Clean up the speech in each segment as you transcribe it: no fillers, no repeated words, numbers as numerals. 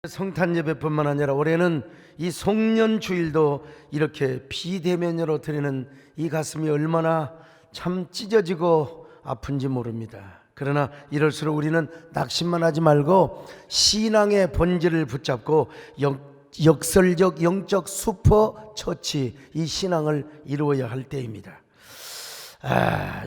성탄 예배뿐만 아니라 올해는 이 송년 주일도 이렇게 비대면으로 드리는 이 가슴이 얼마나 참 찢어지고 아픈지 모릅니다. 그러나 이럴수록 우리는 낙심만 하지 말고 신앙의 본질을 붙잡고 역설적 영적 슈퍼 처치, 이 신앙을 이루어야 할 때입니다.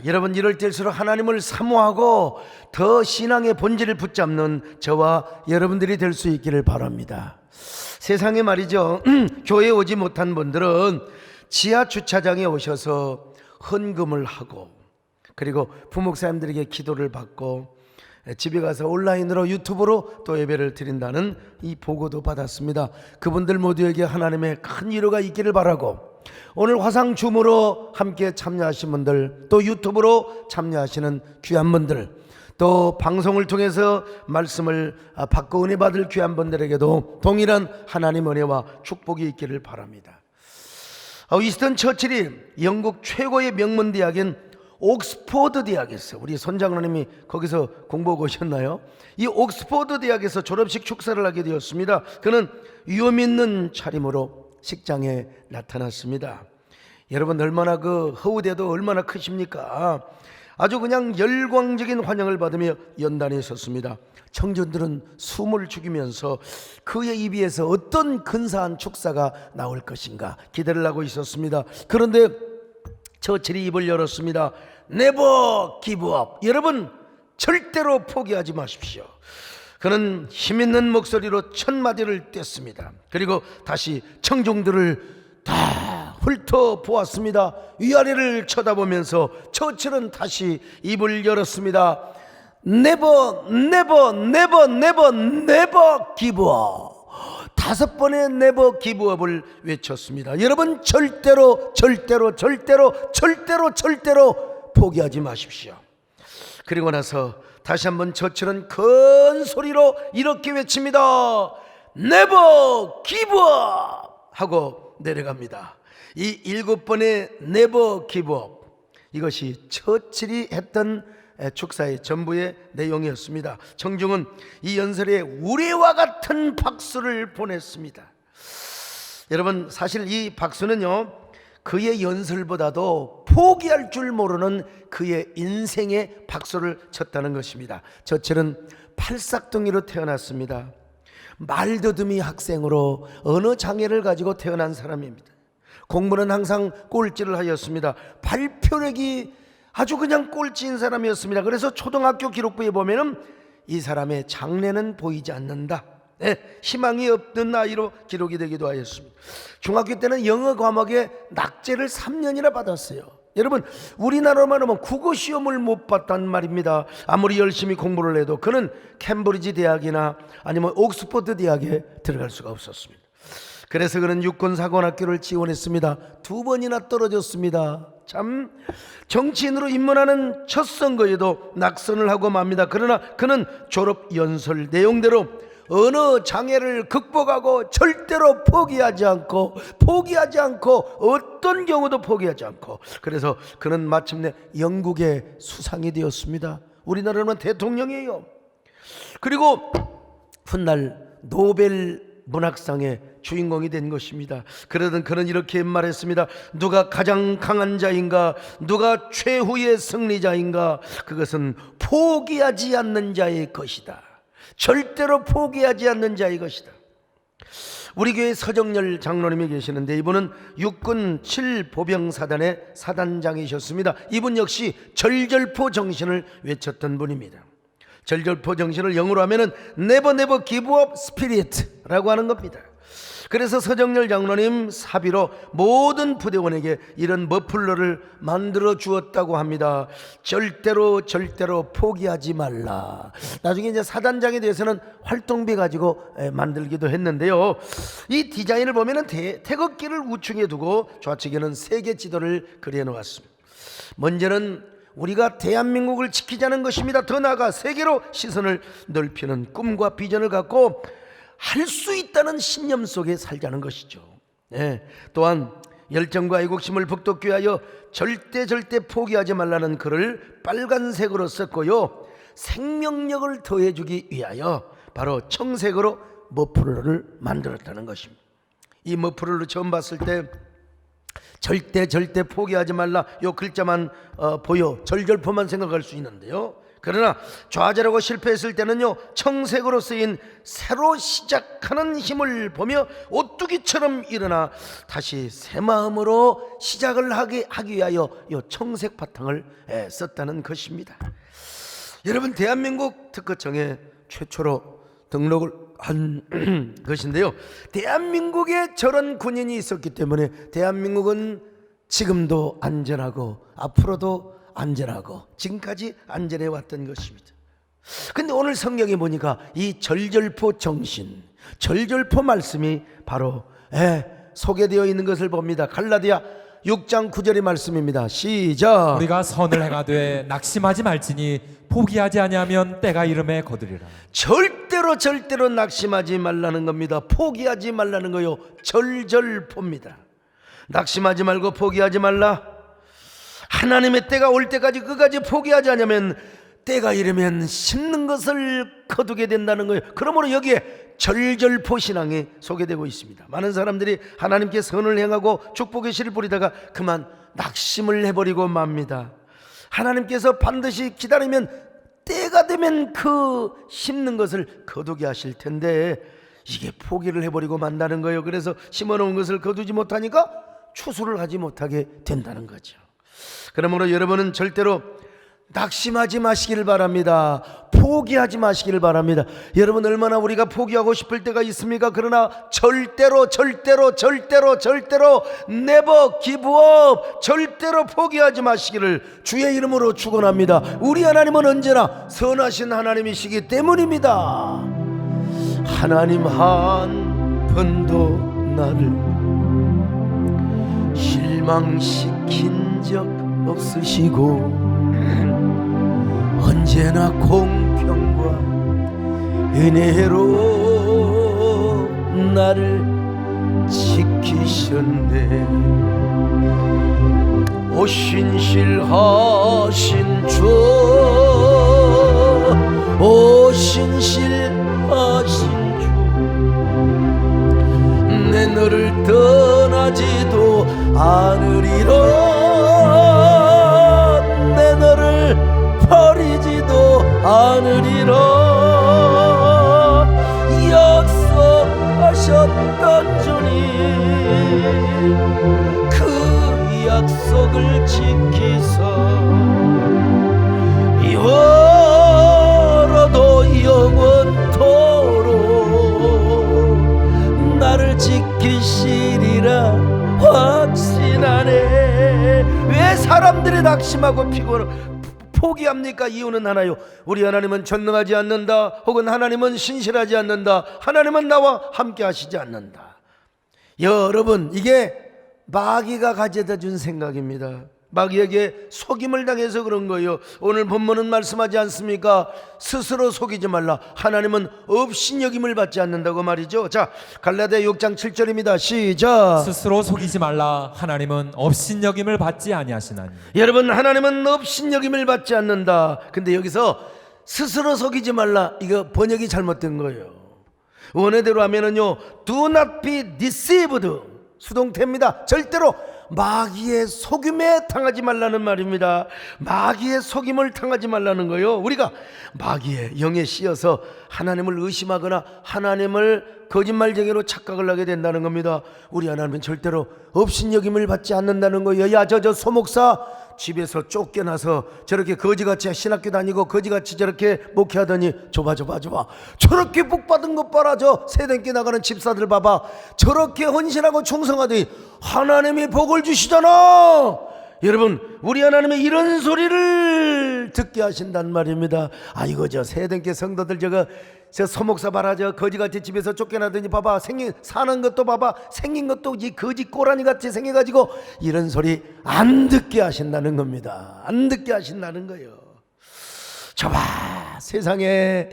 여러분, 이럴 때일수록 하나님을 사모하고 더 신앙의 본질을 붙잡는 저와 여러분들이 될 수 있기를 바랍니다. 세상에 말이죠, 교회에 오지 못한 분들은 지하 주차장에 오셔서 헌금을 하고, 그리고 부목사님들에게 기도를 받고, 집에 가서 온라인으로 유튜브로 또 예배를 드린다는 이 보고도 받았습니다. 그분들 모두에게 하나님의 큰 위로가 있기를 바라고, 오늘 화상줌으로 함께 참여하신 분들, 또 유튜브로 참여하시는 귀한 분들, 또 방송을 통해서 말씀을 받고 은혜 받을 귀한 분들에게도 동일한 하나님 은혜와 축복이 있기를 바랍니다. 위스턴 처칠이 영국 최고의 명문 대학인 옥스포드 대학에서, 우리 손장로님이 거기서 공부하고 오셨나요? 이 옥스포드 대학에서 졸업식 축사를 하게 되었습니다. 그는 위험 있는 차림으로 식장에 나타났습니다. 여러분, 얼마나 그 허우대도 얼마나 크십니까? 아주 그냥 열광적인 환영을 받으며 연단에 섰습니다. 청중들은 숨을 죽이면서 그의 입에서 어떤 근사한 축사가 나올 것인가 기대를 하고 있었습니다. 그런데 처칠이 입을 열었습니다. Never give up. 여러분, 절대로 포기하지 마십시오. 그는 힘있는 목소리로 첫 마디를 뗐습니다. 그리고 다시 청중들을 다 훑어보았습니다. 위아래를 쳐다보면서 처칠은 다시 입을 열었습니다. Never, never, never, never, never give up. 5번의 never give up을 외쳤습니다. 여러분, 절대로 절대로 절대로 절대로 절대로 포기하지 마십시오. 그리고 나서 다시 한번 처칠은 큰 소리로 이렇게 외칩니다. Never give up 하고 내려갑니다. 이 7번의 never give up, 이것이 처칠이 했던 축사의 전부의 내용이었습니다. 청중은 이 연설에 우레와 같은 박수를 보냈습니다. 여러분, 사실 이 박수는요, 그의 연설보다도 포기할 줄 모르는 그의 인생의 박수를 쳤다는 것입니다. 처칠은 팔싹둥이로 태어났습니다. 말더듬이 학생으로 언어 장애를 가지고 태어난 사람입니다. 공부는 항상 꼴찌를 하였습니다. 발표력이 아주 그냥 꼴찌인 사람이었습니다. 그래서 초등학교 기록부에 보면은 이 사람의 장래는 보이지 않는다, 희망이 없는 아이로 기록이 되기도 하였습니다. 중학교 때는 영어 과목에 낙제를 3년이나 받았어요. 여러분, 우리나라만 하면 국어 시험을 못 봤단 말입니다. 아무리 열심히 공부를 해도 그는 캠브리지 대학이나 아니면 옥스퍼드 대학에 들어갈 수가 없었습니다. 그래서 그는 육군사관학교를 지원했습니다. 2번이나 떨어졌습니다. 참, 정치인으로 입문하는 첫 선거에도 낙선을 하고 맙니다. 그러나 그는 졸업 연설 내용대로 언어 장애를 극복하고 절대로 포기하지 않고 어떤 경우도 포기하지 않고, 그래서 그는 마침내 영국의 수상이 되었습니다. 우리나라는 대통령이에요. 그리고 훗날 노벨 문학상의 주인공이 된 것입니다. 그러던 그는 이렇게 말했습니다. 누가 가장 강한 자인가? 누가 최후의 승리자인가? 그것은 포기하지 않는 자의 것이다. 절대로 포기하지 않는 자의 것이다. 우리 교회 서정열 장로님이 계시는데, 이분은 육군 7보병사단의 사단장이셨습니다. 이분 역시 절절포 정신을 외쳤던 분입니다. 절절포 정신을 영어로 하면은 Never never give up spirit라고 하는 겁니다. 그래서 서정열 장로님 사비로 모든 부대원에게 이런 머플러를 만들어 주었다고 합니다. 절대로 절대로 포기하지 말라. 나중에 이제 사단장에 대해서는 활동비 가지고 만들기도 했는데요, 이 디자인을 보면은 태극기를 우측에 두고 좌측에는 세계 지도를 그려 놓았습니다. 먼저는 우리가 대한민국을 지키자는 것입니다. 더 나아가 세계로 시선을 넓히는 꿈과 비전을 갖고 할 수 있다는 신념 속에 살자는 것이죠. 또한 열정과 애국심을 북돋기 위하여 절대 포기하지 말라는 글을 빨간색으로 썼고요, 생명력을 더해주기 위하여 바로 청색으로 머플러를 만들었다는 것입니다. 이 머플러를 처음 봤을 때 절대 포기하지 말라, 요 글자만 보여 절절포만 생각할 수 있는데요, 그러나 좌절하고 실패했을 때는요, 청색으로 쓰인 새로 시작하는 힘을 보며 오뚜기처럼 일어나 다시 새 마음으로 시작을 하기 위하여 이 청색 바탕을 썼다는 것입니다. 여러분, 대한민국 특허청에 최초로 등록을 한 것인데요, 대한민국에 저런 군인이 있었기 때문에 대한민국은 지금도 안전하고 앞으로도 안전하고 지금까지 안전해 왔던 것입니다. 근데 오늘 성경에 보니까 이 절절포 정신, 절절포 말씀이 바로 소개되어 있는 것을 봅니다. 갈라디아 6장 9절의 말씀입니다. 시작. 우리가 선을 행하되 낙심하지 말지니 포기하지 아니하면 때가 이름에 거두리라. 절대로 낙심하지 말라는 겁니다. 포기하지 말라는 거요. 절절포입니다. 낙심하지 말고 포기하지 말라. 하나님의 때가 올 때까지 끝까지 포기하지 않으면 때가 이르면 심는 것을 거두게 된다는 거예요. 그러므로 여기에 절절포 신앙이 소개되고 있습니다. 많은 사람들이 하나님께 선을 행하고 축복의 씨를 뿌리다가 그만 낙심을 해버리고 맙니다. 하나님께서 반드시 기다리면 때가 되면 그 심는 것을 거두게 하실 텐데 이게 포기를 해버리고 만다는 거예요. 그래서 심어놓은 것을 거두지 못하니까 추수를 하지 못하게 된다는 거죠. 그러므로 여러분은 절대로 낙심하지 마시기를 바랍니다. 포기하지 마시기를 바랍니다. 여러분, 얼마나 우리가 포기하고 싶을 때가 있습니까? 그러나 절대로 never give up, 절대로 포기하지 마시기를 주의 이름으로 축원합니다. 우리 하나님은 언제나 선하신 하나님이시기 때문입니다. 하나님 한 번도 나를 실망시킨 적 없으시고 언제나 공평과 은혜로 나를 지키셨네. 오신실하신 주, 오신실하신 주, 내 너를 떠나지도 않으리라. 내 너를 버리지도 않으리라. 약속하셨던 주님, 그 약속을 지키사 영원토록 나를 지키시리라 확신하네. 왜 사람들이 낙심하고 포기합니까? 이유는 하나요. 우리 하나님은 전능하지 않는다, 혹은 하나님은 신실하지 않는다, 하나님은 나와 함께 하시지 않는다. 여러분, 이게 마귀가 가져다 준 생각입니다. 마귀에게 속임을 당해서 그런 거예요. 오늘 본문은 말씀하지 않습니까? 스스로 속이지 말라. 하나님은 업신여김을 받지 않는다고 말이죠. 자, 갈라디아 6장 7절입니다. 시작. 스스로 속이지 말라. 하나님은 업신여김을 받지 아니하시나니. 여러분, 하나님은 업신여김을 받지 않는다. 근데 여기서 스스로 속이지 말라, 이거 번역이 잘못된 거예요. 원어대로 하면은요, do not be deceived, 수동태입니다. 절대로 마귀의 속임에 당하지 말라는 말입니다. 마귀의 속임을 당하지 말라는 거예요. 우리가 마귀의 영에 씌어서 하나님을 의심하거나 하나님을 거짓말쟁이로 착각을 하게 된다는 겁니다. 우리 하나님은 절대로 업신여김을 받지 않는다는 거예요. 야, 저 소목사 집에서 쫓겨나서 저렇게 거지같이 신학교 다니고 거지같이 저렇게 목회하더니 줘봐 저렇게 복 받은 것 봐라. 저 세대께 나가는 집사들 봐봐. 저렇게 헌신하고 충성하더니 하나님이 복을 주시잖아. 여러분, 우리 하나님의 이런 소리를 듣게 하신단 말입니다. 아이고, 저 세대께 성도들 저 소목사 봐라. 저 거지같이 집에서 쫓겨나더니 봐봐. 사는 것도 봐봐. 생긴 것도 이 거지 꼬라니 같이 생겨가지고 이런 소리 안 듣게 하신다는 겁니다. 안 듣게 하신다는 거예요. 저봐, 세상에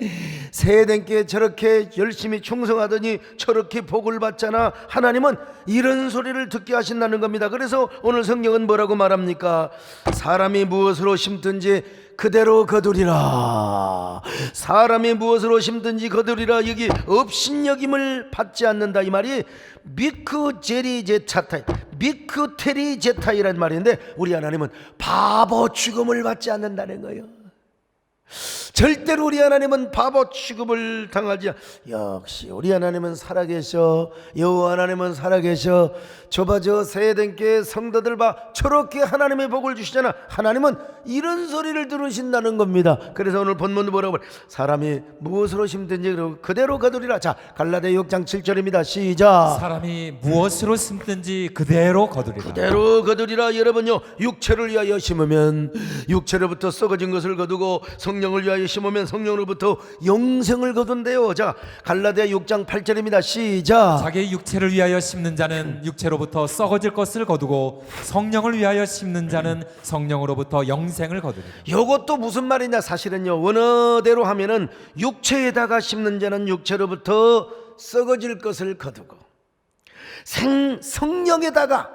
세대께 저렇게 열심히 충성하더니 저렇게 복을 받잖아. 하나님은 이런 소리를 듣게 하신다는 겁니다. 그래서 오늘 성경은 뭐라고 말합니까? 사람이 무엇으로 심든지 그대로 거두리라. 사람이 무엇으로 심든지 거두리라. 여기 업신여김을 받지 않는다, 이 말이 미크제리제타이, 미크테리제타이라는 말인데, 우리 하나님은 바보 취급을 받지 않는다는 거예요. 절대로 우리 하나님은 바보 취급을 당하지. 역시 우리 하나님은 살아계셔. 여호와 하나님은 살아계셔. 저봐, 저 세대께 성도들 봐, 저렇게 하나님의 복을 주시잖아. 하나님은 이런 소리를 들으신다는 겁니다. 그래서 오늘 본문도 뭐라고 그래? 사람이 무엇으로 심든지 그대로 거두리라. 자, 갈라디아 6장 7절입니다. 시작. 사람이 무엇으로 심든지 그대로 거두리라. 그대로 거두리라. 여러분요, 육체를 위하여 심으면 육체로부터 썩어진 것을 거두고 성령을 위하여 심으면 성령으로부터 영생을 거둔대요. 자, 갈라디아 6장 8절입니다. 시작. 자기의 육체를 위하여 심는 자는 육체로부터 썩어질 것을 거두고 성령을 위하여 심는 자는 성령으로부터 영생을 거두리라. 이것도 무슨 말이냐? 사실은요, 원어대로 하면은 육체에다가 심는 자는 육체로부터 썩어질 것을 거두고 성령에다가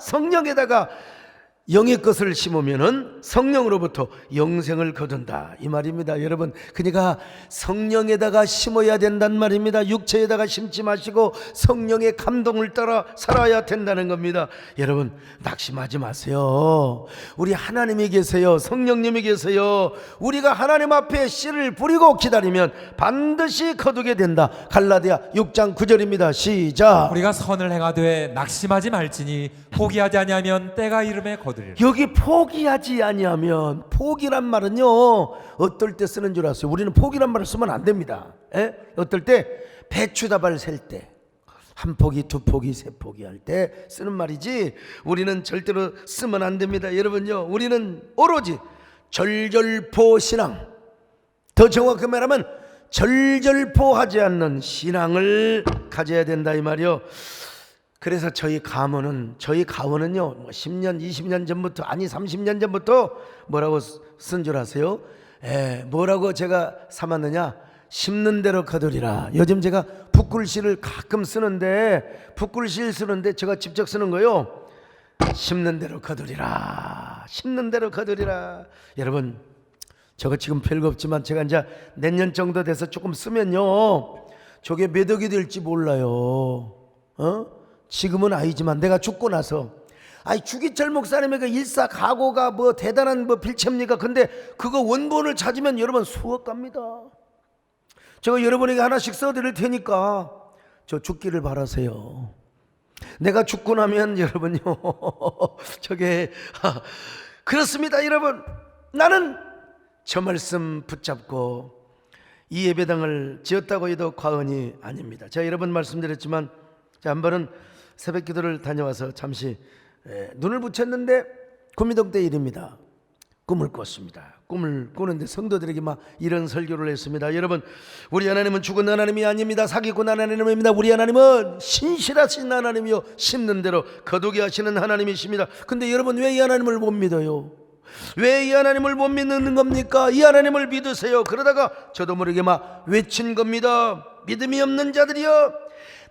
영의 것을 심으면은 성령으로부터 영생을 거둔다, 이 말입니다. 여러분, 그러니까 성령에다가 심어야 된단 말입니다. 육체에다가 심지 마시고 성령의 감동을 따라 살아야 된다는 겁니다. 여러분, 낙심하지 마세요. 우리 하나님이 계세요. 성령님이 계세요. 우리가 하나님 앞에 씨를 뿌리고 기다리면 반드시 거두게 된다. 갈라디아 6장 9절입니다. 시작. 우리가 선을 행하되 낙심하지 말지니 포기하지 아니하면 때가 이름에 거두리라. 여기 포기하지 아니하면, 포기란 말은요, 어떨 때 쓰는 줄 아세요? 우리는 포기란 말을 쓰면 안 됩니다. 어떨 때? 배추다발 셀 때, 한 포기, 두 포기, 세 포기 할 때 쓰는 말이지, 우리는 절대로 쓰면 안 됩니다. 여러분요, 우리는 오로지 절절포 신앙, 더 정확히 말하면 절절포하지 않는 신앙을 가져야 된다, 이 말이요. 그래서 저희 가문은요, 뭐 10년, 20년 전부터, 아니 30년 전부터 뭐라고 쓴 줄 아세요? 뭐라고 제가 삼았느냐? 심는 대로 거두리라. 요즘 제가 붓글씨를 가끔 쓰는데, 붓글씨 쓰는데 제가 직접 쓰는 거요. 심는 대로 거두리라. 심는 대로 거두리라. 여러분, 저거 지금 별거 없지만 제가 이제 내년 정도 돼서 조금 쓰면요, 저게 몇 억이 될지 몰라요. 지금은 아니지만 내가 죽고 나서, 주기철 목사님의 그 일사각오가 뭐 대단한 뭐 필체입니까? 근데 그거 원본을 찾으면 여러분 수억 갑니다. 제가 여러분에게 하나씩 써드릴 테니까 저 죽기를 바라세요. 내가 죽고 나면 여러분요, 저게 그렇습니다. 여러분, 나는 저 말씀 붙잡고 이 예배당을 지었다고 해도 과언이 아닙니다. 제가 여러 번 말씀드렸지만, 한 번은 새벽 기도를 다녀와서 잠시 눈을 붙였는데 구미동대 일입니다. 꿈을 꿨습니다. 꿈을 꾸는데 성도들에게 막 이런 설교를 했습니다. 여러분, 우리 하나님은 죽은 하나님이 아닙니다. 사기꾼 하나님입니다. 우리 하나님은 신실하신 하나님이요, 심는 대로 거두게 하시는 하나님이십니다. 근데 여러분, 왜 이 하나님을 못 믿어요? 왜 이 하나님을 못 믿는 겁니까? 이 하나님을 믿으세요. 그러다가 저도 모르게 막 외친 겁니다. 믿음이 없는 자들이여,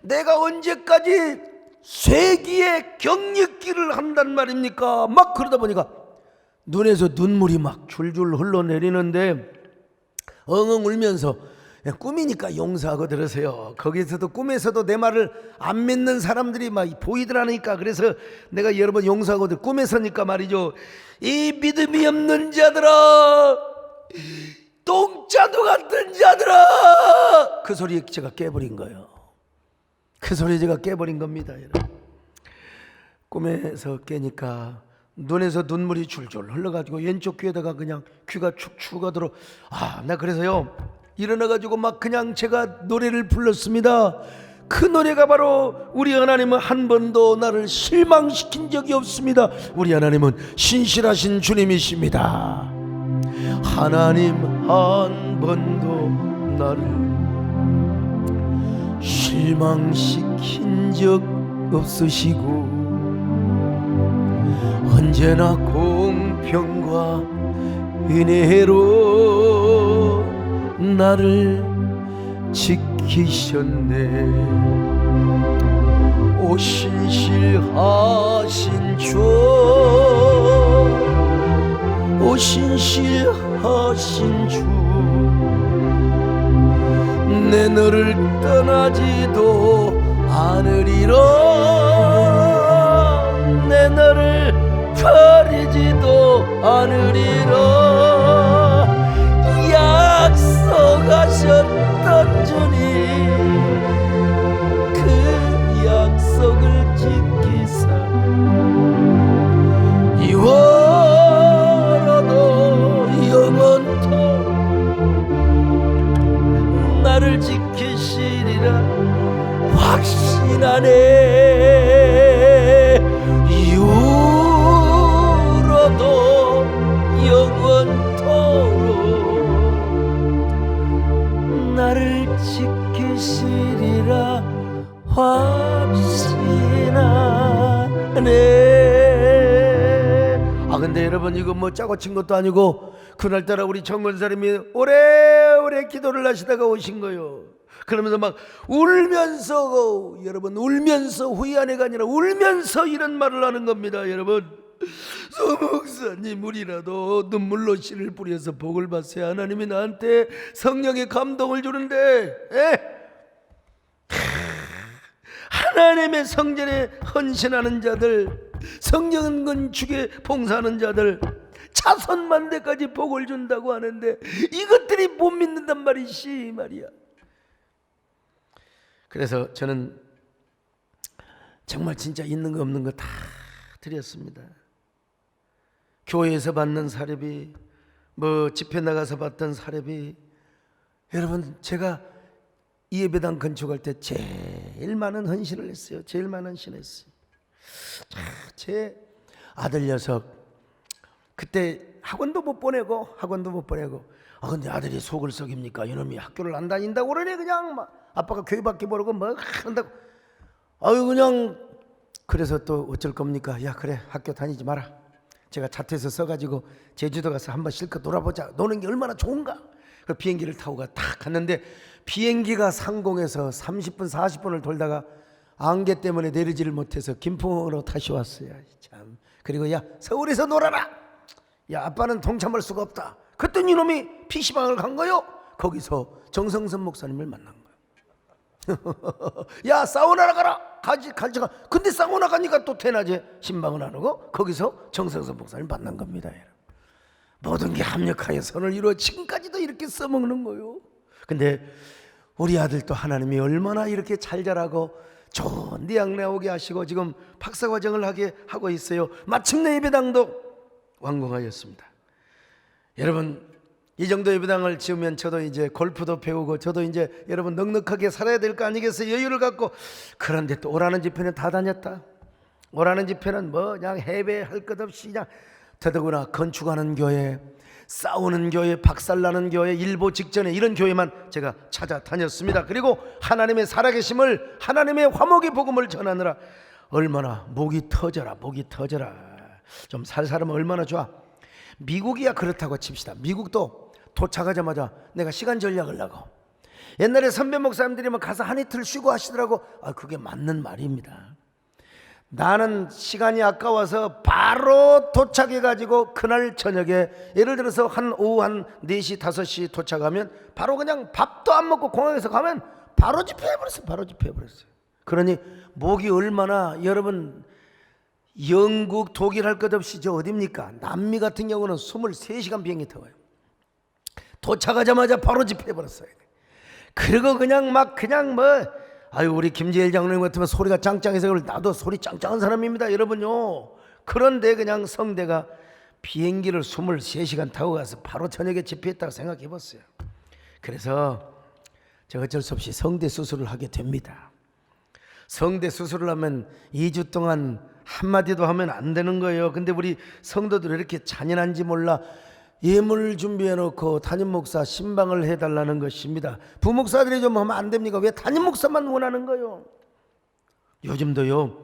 내가 언제까지 쇠기의 경력기를 한단 말입니까? 막 그러다 보니까 눈에서 눈물이 막 줄줄 흘러내리는데 엉엉 울면서, 꿈이니까 용서하고 들으세요. 거기서도 꿈에서도 내 말을 안 믿는 사람들이 막 보이더라니까. 그래서 내가 여러분 용서하고 꿈에서니까 말이죠. 이 믿음이 없는 자들아, 똥자도 같은 자들아, 그 소리에 제가 깨버린 거예요. 그 소리에 제가 깨버린 겁니다. 여러분, 꿈에서 깨니까 눈에서 눈물이 줄줄 흘러가지고 왼쪽 귀에다가 그냥 귀가 축축 하도록, 나 그래서요, 일어나가지고 막 그냥 제가 노래를 불렀습니다. 그 노래가 바로 우리 하나님은 한 번도 나를 실망시킨 적이 없습니다. 우리 하나님은 신실하신 주님이십니다. 하나님 한 번도 나를 실망시킨 적 없으시고 언제나 공평과 은혜로 나를 지키셨네. 오신실하신 주, 오신실하신 주, 내 너를 떠나지도 않으리라. 내 너를 버리지도 않으리라. 약속하셨던 주님, 그 약속을 지키사 이월어도 영원토록 나를 지키시리라 확신하네. 이후로도 영원토록 나를 지키시리라 확신하네. 근데 여러분, 이거 뭐 짜고 친 것도 아니고 그날따라 우리 정권사님이 오래오래 기도를 하시다가 오신 거요. 그러면서 막 울면서, 여러분, 울면서 후회한애가 아니라 울면서 이런 말을 하는 겁니다. 여러분, 소목사님, 우리라도 눈물로 씨를 뿌려서 복을 받아야 하나님이 나한테 성령의 감동을 주는데, 하나님의 성전에 헌신하는 자들, 성령 건축에 봉사하는 자들 자손만대까지 복을 준다고 하는데 이것들이 못 믿는단 말이지 말이야. 그래서 저는 정말 진짜 있는 거 없는 거 다 드렸습니다. 교회에서 받는 사례비, 뭐 집회 나가서 받던 사례비. 여러분, 제가 이 예배당 건축할 때 제일 많은 헌신을 했어요. 제일 많은 헌신했어요. 제 아들 녀석 그때 학원도 못 보내고 근데 아들이 속을 썩입니까? 이놈이 학교를 안 다닌다고 그러네. 그냥 막 아빠가 교회밖에 모르고 뭐 한다고. 그냥. 그래서 또 어쩔 겁니까? 야, 그래, 학교 다니지 마라. 제가 차트에서 써가지고 제주도 가서 한번 실컷 놀아보자. 노는 게 얼마나 좋은가. 그 비행기를 타고 딱 갔는데 비행기가 상공에서 30분 40분을 돌다가 안개 때문에 내리지를 못해서 김포으로 다시 왔어요. 참. 그리고 야, 서울에서 놀아라. 야, 아빠는 동참할 수가 없다. 그랬더니 이놈이 PC방을 간 거요. 거기서 정성선 목사님을 만난 거예요. 야, 사우나로 가라. 가지. 근데 사우나 가니까 또 대낮에 신방을 안 하고 거기서 정성선 목사님을 만난 겁니다. 모든 게 합력하여 선을 이루어 지금까지도 이렇게 써먹는 거요. 근데 우리 아들도 하나님이 얼마나 이렇게 잘 자라고 좋은 대학 나오게 하시고 지금 박사과정을 하게 하고 있어요. 마침내 예배당도 완공하였습니다. 여러분, 이 정도 예배당을 지으면 저도 이제 골프도 배우고 저도 이제 여러분 넉넉하게 살아야 될 거 아니겠어요? 여유를 갖고. 그런데 또 오라는 집회는 다 다녔다. 오라는 집회는 뭐 그냥 해배할 것 없이 그냥, 더더구나 건축하는 교회, 싸우는 교회, 박살나는 교회, 일보 직전에 이런 교회만 제가 찾아다녔습니다. 그리고 하나님의 살아계심을, 하나님의 화목의 복음을 전하느라 얼마나 목이 터져라. 좀 살 사람은 얼마나 좋아. 미국이야 그렇다고 칩시다. 미국도 도착하자마자 내가 시간 전략을 하고, 옛날에 선배 목사님들이 뭐 가서 한 이틀 쉬고 하시더라고. 그게 맞는 말입니다. 나는 시간이 아까워서 바로 도착해가지고 그날 저녁에, 예를 들어서 오후 한 4시 5시 도착하면 바로 그냥 밥도 안 먹고 공항에서 가면 바로 집회해버렸어요. 그러니 목이 얼마나, 여러분, 영국, 독일 할 것 없이 저 어딥니까? 남미 같은 경우는 23시간 비행기 타고요. 도착하자마자 바로 집회해버렸어요. 그리고 그냥 우리 김재일 장로님 같으면 소리가 짱짱해서, 나도 소리 짱짱한 사람입니다, 여러분요. 그런데 그냥 성대가 비행기를 23시간 타고 가서 바로 저녁에 집회했다고 생각해 봤어요. 그래서 제가 어쩔 수 없이 성대 수술을 하게 됩니다. 성대 수술을 하면 2주 동안 한마디도 하면 안 되는 거예요. 근데 우리 성도들이 이렇게 잔인한지 몰라 예물 준비해놓고 담임 목사 신방을 해달라는 것입니다. 부목사들이 좀 하면 안 됩니까? 왜 담임 목사만 원하는 거예요? 요즘도요,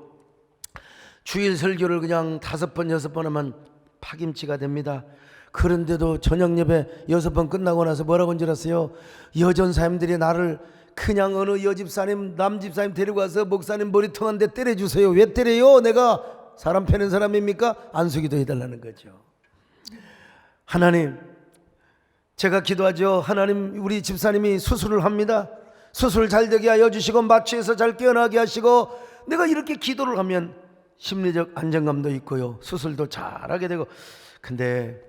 주일 설교를 그냥 5번 6번 하면 파김치가 됩니다. 그런데도 저녁 예배 6번 끝나고 나서 뭐라고 한 줄 아세요? 여전사님들이 나를 그냥 어느 여집사님 남집사님 데리고 와서 목사님 머리통 한 대 때려주세요. 왜 때려요? 내가 사람 패는 사람입니까? 안수기도 해달라는 거죠. 하나님, 제가 기도하죠. 하나님, 우리 집사님이 수술을 합니다. 수술 잘 되게 하여 주시고 마취해서 잘 깨어나게 하시고, 내가 이렇게 기도를 하면 심리적 안정감도 있고요, 수술도 잘하게 되고. 근데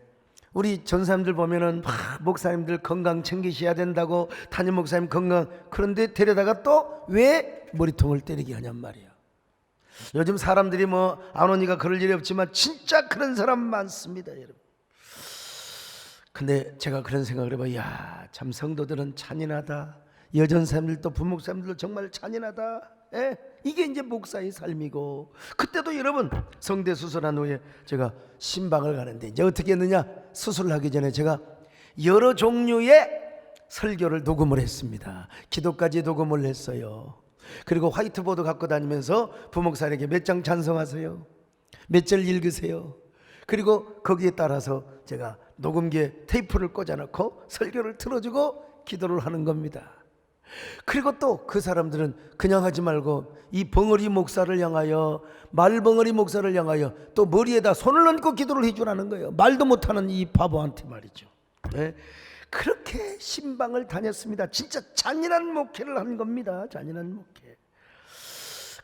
우리 전사님들 보면은 막 목사님들 건강 챙기셔야 된다고, 담임 목사님 건강, 그런데 데려다가 또 왜 머리통을 때리게 하냔 말이에요. 요즘 사람들이 뭐 안 오니까 그럴 일이 없지만 진짜 그런 사람 많습니다, 여러분. 근데 제가 그런 생각을 해봐요. 야, 참 성도들은 잔인하다. 여전사님들도 부목사님들도 정말 잔인하다. 예? 이게 이제 목사의 삶이고. 그때도 여러분, 성대 수술한 후에 제가 신방을 가는데 이제 어떻게 했느냐, 수술을 하기 전에 제가 여러 종류의 설교를 녹음을 했습니다. 기도까지 녹음을 했어요. 그리고 화이트보드 갖고 다니면서 부목사에게 몇 장 찬송하세요, 몇 절 읽으세요. 그리고 거기에 따라서 제가 녹음기에 테이프를 꽂아놓고 설교를 틀어주고 기도를 하는 겁니다. 그리고 또 그 사람들은 그냥 하지 말고 이 벙어리 목사를 향하여, 말벙어리 목사를 향하여 또 머리에다 손을 얹고 기도를 해주라는 거예요. 말도 못하는 이 바보한테 말이죠. 네? 그렇게 신방을 다녔습니다. 진짜 잔인한 목회를 한 겁니다. 잔인한 목회.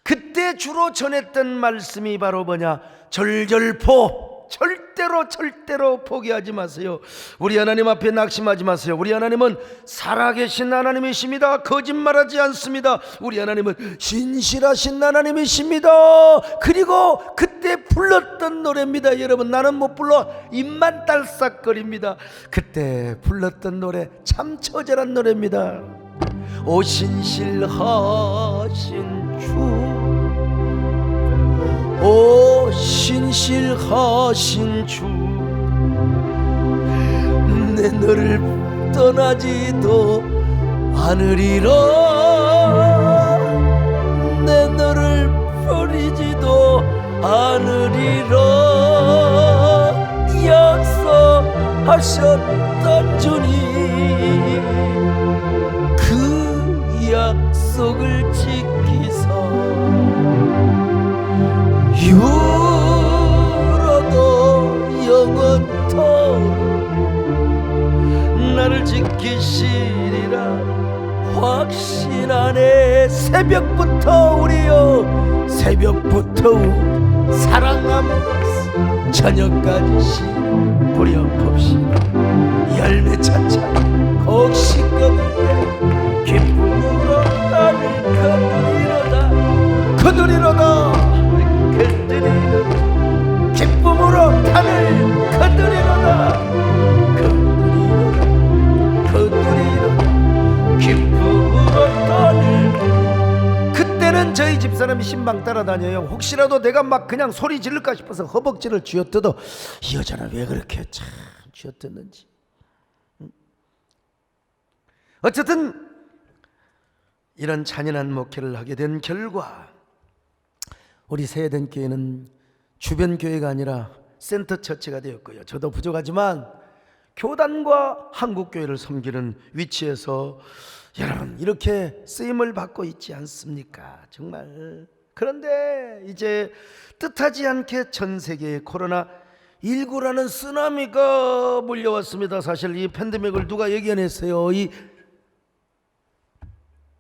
그때 주로 전했던 말씀이 바로 뭐냐, 절절포. 절대로 포기하지 마세요. 우리 하나님 앞에 낙심하지 마세요. 우리 하나님은 살아계신 하나님이십니다. 거짓말하지 않습니다. 우리 하나님은 신실하신 하나님이십니다. 그리고 그때 불렀던 노래입니다. 여러분, 나는 못 불러 입만 딸싹거립니다. 그때 불렀던 노래 참 처절한 노래입니다. 오 신실하신 주, 오 신실하신 주, 내 너를 떠나지도 않으리라, 내 너를 버리지도 않으리라. 약속하셨던 주님, 그 약속을 지키사 유로도 영원토록 나를 지키시리라 확신하네. 새벽부터 우리여, 새벽부터 사랑하면서 저녁까지 부려봅시다. 열매 차차 곡식 거둘 때 기쁨으로 나를 거두리로다. 기쁨으로 하늘 거두리로다. 기쁨으로 하늘. 그때는 저희 집사람이 신방 따라다녀요. 혹시라도 내가 막 그냥 소리 지를까 싶어서 허벅지를 쥐어뜯어. 이 여자는 왜 그렇게 참 쥐어뜯는지. 어쨌든 이런 잔인한 목회를 하게 된 결과 우리 세대교회는 주변 교회가 아니라 센터 처치가 되었고요. 저도 부족하지만 교단과 한국교회를 섬기는 위치에서 여러분 이렇게 쓰임을 받고 있지 않습니까? 정말. 그런데 이제 뜻하지 않게 전 세계에 코로나19라는 쓰나미가 몰려왔습니다. 사실 이 팬데믹을 누가 예견했어요? 이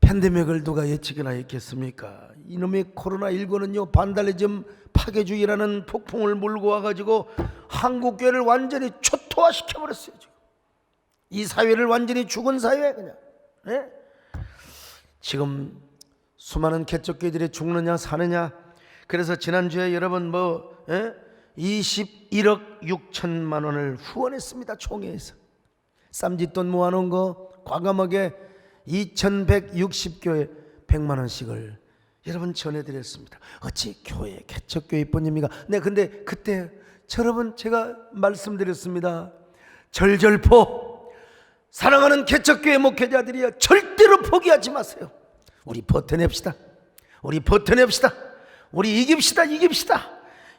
팬데믹을 누가 예측이나 했겠습니까? 이놈의 코로나19는요, 반달리즘 파괴주의라는 폭풍을 몰고 와가지고 한국교회를 완전히 초토화시켜버렸어요. 지금 이 사회를 완전히 죽은 사회 그냥. 예? 지금 수많은 개척교회들이 죽느냐 사느냐. 그래서 지난주에 여러분 21억 6천만 원을 후원했습니다. 총회에서 쌈짓돈 모아놓은 거 과감하게 2160교회 100만 원씩을 여러분 전해드렸습니다. 어찌 교회 개척교회뿐입니까? 네, 근데 그때 여러분 제가 말씀드렸습니다. 절절포 사랑하는 개척교회 목회자들이여, 절대로 포기하지 마세요. 우리 버텨냅시다. 우리 버텨냅시다. 우리 이깁시다.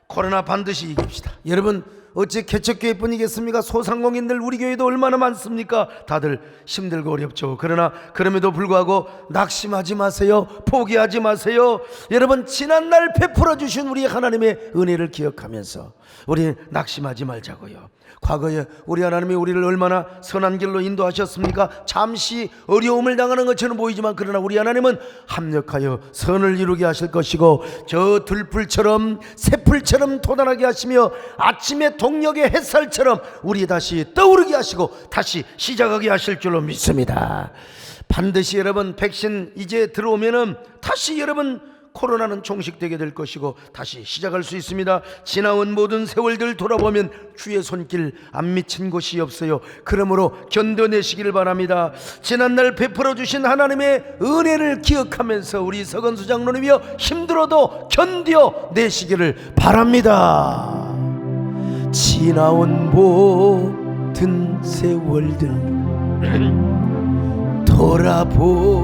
코로나 반드시 이깁시다. 여러분 어찌 개척교회뿐이겠습니까? 소상공인들 우리 교회도 얼마나 많습니까? 다들 힘들고 어렵죠. 그러나 그럼에도 불구하고 낙심하지 마세요. 포기하지 마세요. 여러분, 지난날 베풀어 주신 우리 하나님의 은혜를 기억하면서 우리 낙심하지 말자고요. 과거에 우리 하나님이 우리를 얼마나 선한 길로 인도하셨습니까? 잠시 어려움을 당하는 것처럼 보이지만 그러나 우리 하나님은 합력하여 선을 이루게 하실 것이고, 저 들풀처럼 새풀처럼 돋아나게 하시며 아침의 동력의 햇살처럼 우리 다시 떠오르게 하시고 다시 시작하게 하실 줄로 믿습니다. 반드시 여러분, 백신 이제 들어오면은 다시 여러분 코로나는 종식되게 될 것이고 다시 시작할 수 있습니다. 지나온 모든 세월들 돌아보면 주의 손길 안 미친 곳이 없어요. 그러므로 견뎌내시기를 바랍니다. 지난날 베풀어 주신 하나님의 은혜를 기억하면서 우리 서건수 장로님이여 힘들어도 견뎌내시기를 바랍니다. 지나온 모든 세월들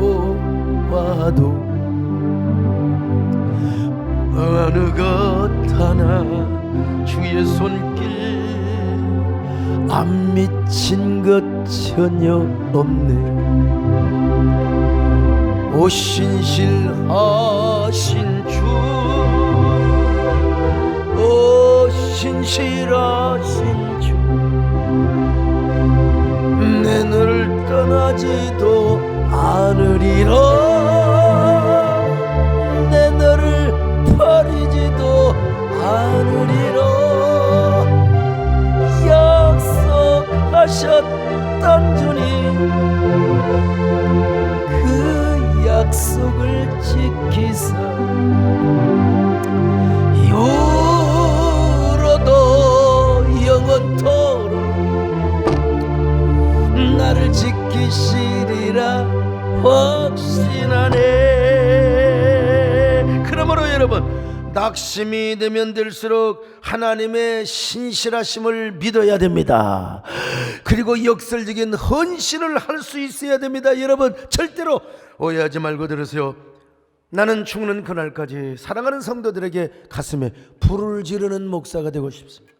돌아보아도 어느 것 하나 주의 손길 안 미친 것 전혀 없네. 오신실하신 주, 오신실하신 주, 내 너를 떠나지도 않으리라. 내 너를 버리지도 않으리라. 약속하셨던 주님, 그 약속을 지키사 이후로도 영원토록 나를 지키시리라 확신하네. 그러므로 여러분, 낙심이 되면 될수록 하나님의 신실하심을 믿어야 됩니다. 그리고 역설적인 헌신을 할 수 있어야 됩니다. 여러분, 절대로 오해하지 말고 들으세요. 나는 죽는 그날까지 사랑하는 성도들에게 가슴에 불을 지르는 목사가 되고 싶습니다.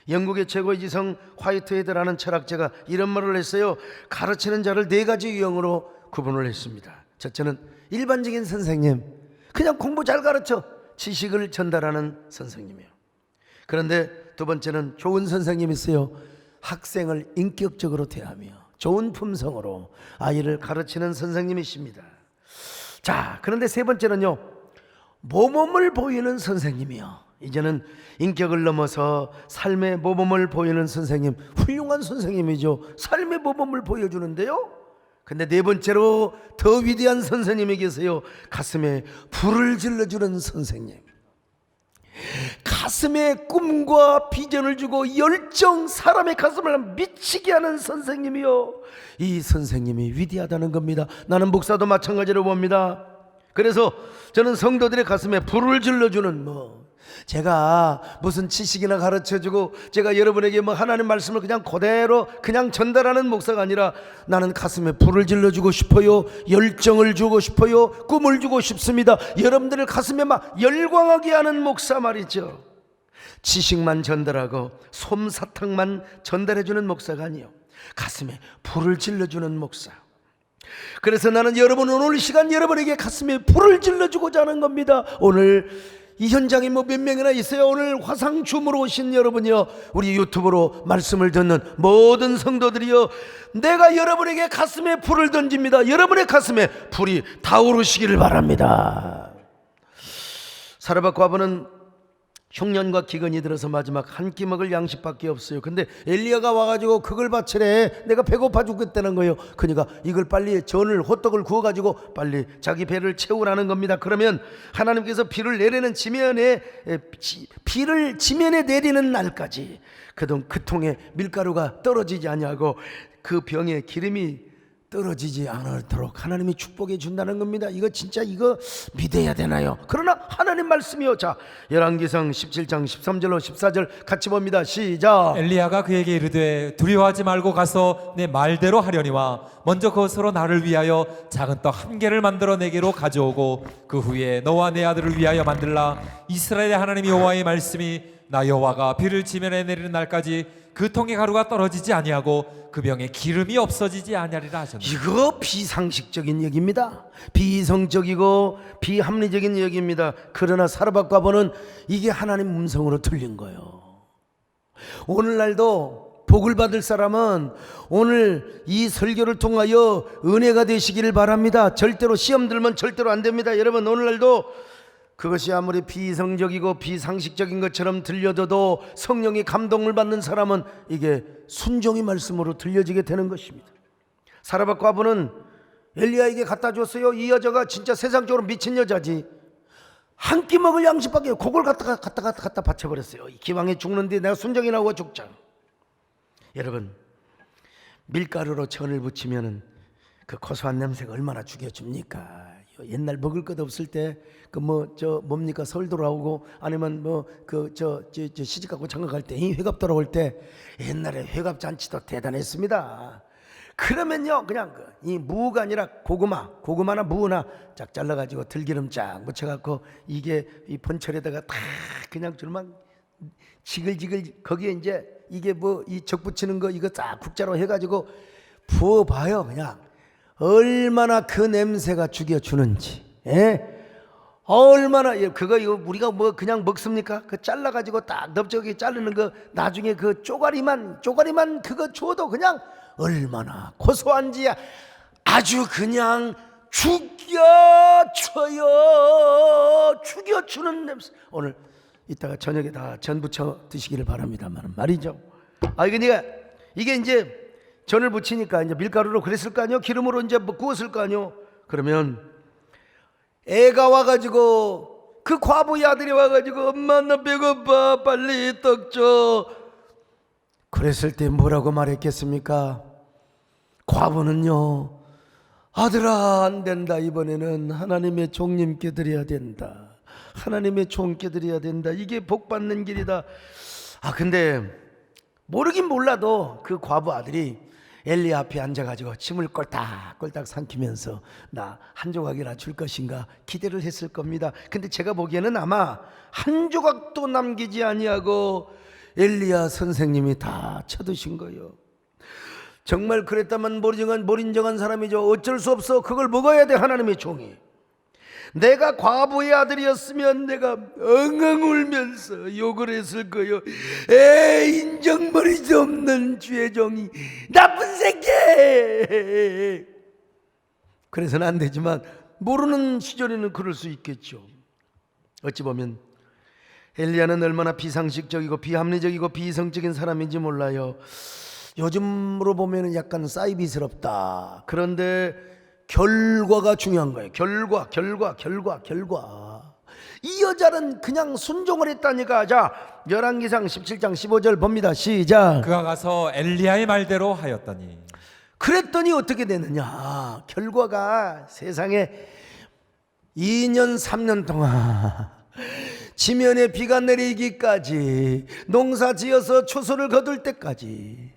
영국의 최고의 지성 화이트헤드라는 철학자가 이런 말을 했어요. 가르치는 자를 네 가지 유형으로 구분을 했습니다. 첫째는 일반적인 선생님, 그냥 공부 잘 가르쳐 지식을 전달하는 선생님이에요. 그런데 두 번째는 좋은 선생님이 있어요. 학생을 인격적으로 대하며 좋은 품성으로 아이를 가르치는 선생님이십니다. 자, 그런데 세 번째는요, 모범을 보이는 선생님이요. 이제는 인격을 넘어서 삶의 모범을 보이는 선생님, 훌륭한 선생님이죠. 삶의 모범을 보여주는데요. 근데 네 번째로 더 위대한 선생님이 계세요. 가슴에 불을 질러주는 선생님, 가슴에 꿈과 비전을 주고 열정, 사람의 가슴을 미치게 하는 선생님이요. 이 선생님이 위대하다는 겁니다. 나는 목사도 마찬가지로 봅니다. 그래서 저는 성도들의 가슴에 불을 질러주는 제가 무슨 지식이나 가르쳐주고 제가 여러분에게 하나님 말씀을 그냥 그대로 그냥 전달하는 목사가 아니라 나는 가슴에 불을 질러주고 싶어요. 열정을 주고 싶어요. 꿈을 주고 싶습니다. 여러분들을 가슴에 막 열광하게 하는 목사 말이죠. 지식만 전달하고 솜사탕만 전달해주는 목사가 아니요, 가슴에 불을 질러주는 목사. 그래서 나는 여러분 오늘 이 시간 여러분에게 가슴에 불을 질러주고자 하는 겁니다. 오늘 이 현장에 몇 명이나 있어요. 오늘 화상 줌으로 오신 여러분이요, 우리 유튜브로 말씀을 듣는 모든 성도들이요, 내가 여러분에게 가슴에 불을 던집니다. 여러분의 가슴에 불이 타오르시기를 바랍니다. 사르밧 과부는 흉년과 기근이 들어서 마지막 한 끼 먹을 양식밖에 없어요. 근데 엘리야가 와가지고 그걸 바치래. 내가 배고파 죽겠다는 거예요. 그러니까 이걸 빨리 전을 호떡을 구워가지고 빨리 자기 배를 채우라는 겁니다. 그러면 하나님께서 비를 내리는 비를 지면에 내리는 날까지 그동안 그 통에 밀가루가 떨어지지 아니하고 그 병에 기름이 떨어지지 않도록 하나님이 축복해 준다는 겁니다. 이거 진짜 이거 믿어야 되나요? 그러나 하나님 말씀이요. 자, 열왕기상 17장 13절로 14절 같이 봅니다. 시작. 엘리야가 그에게 이르되 두려워하지 말고 가서 내 말대로 하려니와 먼저 그것으로 나를 위하여 작은 떡 한 개를 만들어 내게로 가져오고 그 후에 너와 내 아들을 위하여 만들라. 이스라엘의 하나님 여호와의 말씀이 나 여호와가 비를 지면에 내리는 날까지 그 통에 가루가 떨어지지 아니하고 그 병에 기름이 없어지지 아니하리라 하셨느니라. 이거 비상식적인 얘기입니다. 비이성적이고 비합리적인 얘기입니다. 그러나 사르밧 과부는 이게 하나님 음성으로 들린 거예요. 오늘날도 복을 받을 사람은 오늘 이 설교를 통하여 은혜가 되시기를 바랍니다. 절대로 시험 들면 절대로 안 됩니다. 여러분, 오늘날도 그것이 아무리 비이성적이고 비상식적인 것처럼 들려도 성령이 감동을 받는 사람은 이게 순종의 말씀으로 들려지게 되는 것입니다. 사르밧 과부는 엘리야에게 갖다 줬어요. 이 여자가 진짜 세상적으로 미친 여자지. 한 끼 먹을 양식밖에 그걸 갖다 바쳐버렸어요. 기왕에 죽는데 내가 순종이나 하고 죽자. 여러분, 밀가루로 전을 부치면은 그 고소한 냄새가 얼마나 죽여줍니까? 옛날 먹을 것 없을 때 그 뭡니까 서울 돌아오고 아니면 시집 가고 장가 갈 때 이 회갑 돌아올 때 옛날에 회갑 잔치도 대단했습니다. 그러면요 그냥 이 무가 아니라 고구마나 무나 쫙 잘라가지고 들기름 쫙 묻혀갖고 이게 이 번철에다가 다 그냥 줄만 지글지글 거기에 이제 이게 이 적 붙이는 거 이거 딱 국자로 해가지고 부어봐요. 그냥 얼마나 그 냄새가 죽여주는지. 얼마나 그거 이거 우리가 그냥 먹습니까? 그 잘라가지고 딱 넓적하게 자르는 거 나중에 그 쪼가리만 그거 줘도 그냥 얼마나 고소한지 아주 그냥 죽여주는 냄새. 오늘 이따가 저녁에 다 전 부쳐 드시기를 바랍니다만 말이죠. 이게 이제 전을 부치니까 이제 밀가루로 그랬을 거 아니요? 기름으로 이제 구웠을 거 아니요? 그러면 애가 와가지고 그 과부의 아들이 와가지고 엄마 나 배고파 빨리 떡 줘. 그랬을 때 뭐라고 말했겠습니까? 과부는요, 아들아 안 된다. 이번에는 하나님의 종님께 드려야 된다. 하나님의 종께 드려야 된다. 이게 복 받는 길이다. 근데 모르긴 몰라도 그 과부 아들이 엘리야 앞에 앉아가지고 침을 꼴딱꼴딱 삼키면서 나 한 조각이나 줄 것인가 기대를 했을 겁니다. 근데 제가 보기에는 아마 한 조각도 남기지 아니하고 엘리야 선생님이 다 쳐드신 거예요. 정말 그랬다면 몰인정한 사람이죠. 어쩔 수 없어. 그걸 먹어야 돼. 하나님의 종이. 내가 과부의 아들이었으면 내가 엉엉 울면서 욕을 했을 거요. 인정머리도 없는 주의 종이 나쁜 새끼. 그래서는 안 되지만 모르는 시절에는 그럴 수 있겠죠. 어찌 보면 엘리야는 얼마나 비상식적이고 비합리적이고 비이성적인 사람인지 몰라요. 요즘으로 보면 약간 사이비스럽다. 그런데 결과가 중요한 거예요. 결과. 이 여자는 그냥 순종을 했다니까. 자, 열왕기상 17장 15절 봅니다. 시작. 그가 가서 엘리야의 말대로 하였더니. 그랬더니 어떻게 되느냐. 결과가 세상에 2년 3년 동안 지면에 비가 내리기까지 농사 지어서 추수를 거둘 때까지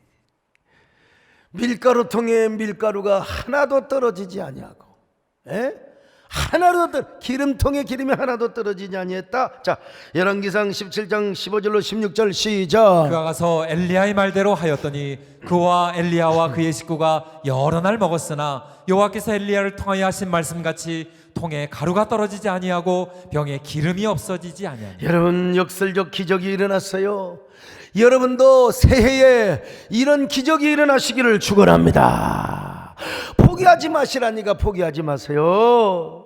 밀가루통에 밀가루가 하나도 떨어지지 아니하고, 기름통에 기름이 하나도 떨어지지 아니했다. 자, 열왕기상 17장 15절로 16절 시작. 그가 가서 엘리야의 말대로 하였더니 그와 엘리야와 그의 식구가 여러 날 먹었으나 여호와께서 엘리야를 통하여 하신 말씀같이 통에 가루가 떨어지지 아니하고 병에 기름이 없어지지 아니하니. 여러분, 역설적 기적이 일어났어요. 여러분도 새해에 이런 기적이 일어나시기를 축원합니다. 포기하지 마시라니까. 포기하지 마세요.